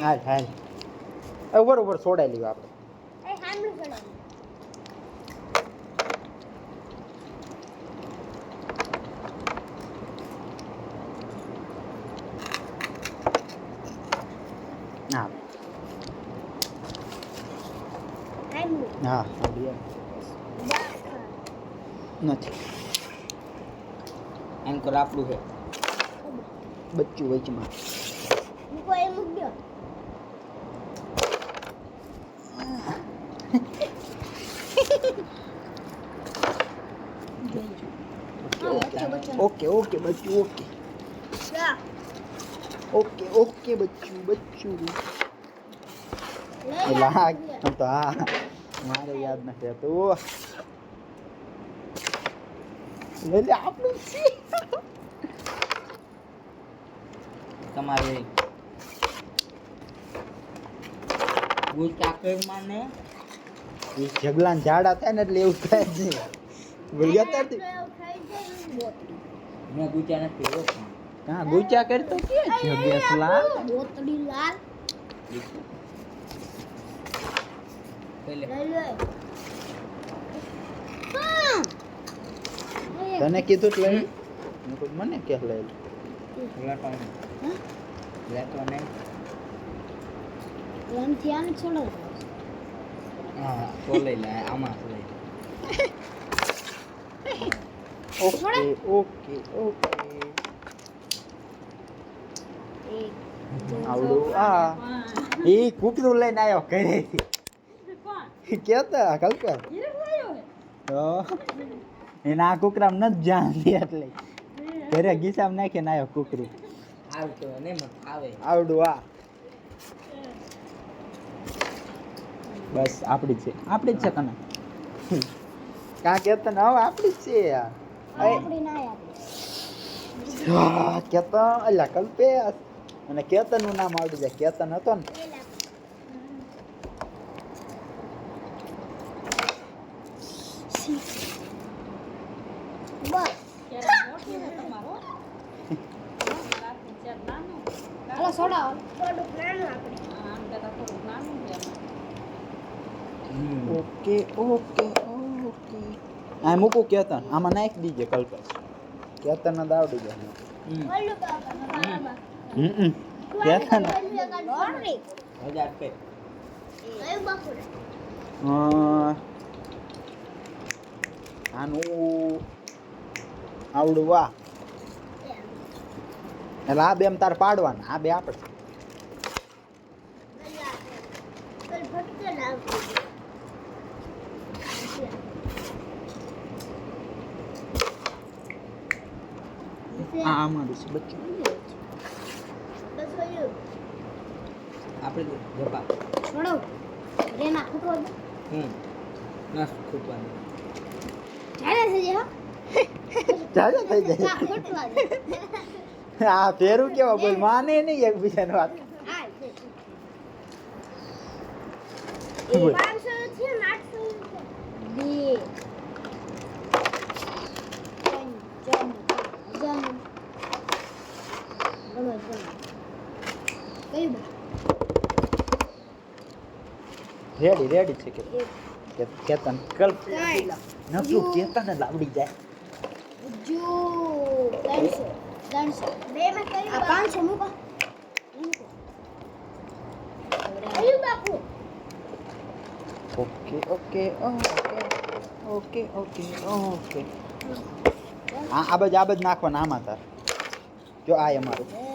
હાલ હાલ ઉપર છોડાઈ લીધું આપણે હા હા નથી એમ કર આપણું છે બચ્ચું વચમાં ઓકે ઓકે બચ્ચું ઓકે ઓકે ઓકે બચ્ચું લાગ તો હા મારે યાદ નથી રહેતું લે આપણું છે તમારે ગુલ ચાકર માને એ જગલાન ઝાડા થાય ને એટલે એવું થાય જ નહીં ભૂલ્યા તારથી મેં ગુચા નથી પીવો હા ગુચા કરતો કે જગેસલા બોતડી લાલ પેલે તને કીધું એટલે મને કે લઈ લેતો ને રન થયા ને છોડો હા તો લઈ લે આમાં લઈ ઓકે ઓકે ઓકે આવડું આ એ કૂકરું લઈને આવ્યો ઘરેથી કેતા કલ્પા તો એના આ કુકરામ નથી જાણતી એટલે ઘરે ગીસામાં નાખીને આવ્યો કુકરું આવતો ને મત આવે આવડું આ બસ આપણી જ છે કના કાં કેતન હવે આપણી જ છે યાર આપડી ના યાદ કેતન અલ્યા કલ્પેશ અને કેતન નું નામ આવડી જાય કેતન હતો ને હાલો સોડા થોડુંક નાનું આપણે ઓકે ઓકે ઓકે આ મૂકું કેતન આમાં નાખી દીજે કલ્પેશ કેતન ને આવડી જાય કેતન 1000 પે આનું આવડું વાહ એટલે આ બે તાર પાડવાના આ બે આપણે આ અમારું છે બચ્ચું આપણે જપા છોડો રેના ફૂટો નસ ખૂટવાનું જાણે થઈ જાય ચાલો થઈ જાય ફૂટવા આ ફેરું કેવા બોલ માને નહીં એકબીજાની વાત હા બોલ. 500 છે 800 રેડી છે કે કેતન કલ્પ નકલું કેતન જ આવડી જાય જો 300 બે માં કઈ આ 500 મૂકો આયુ બાપુ okay okay okay okay okay આ બાજ નાખવાના આમાં તાર જો આ અમારું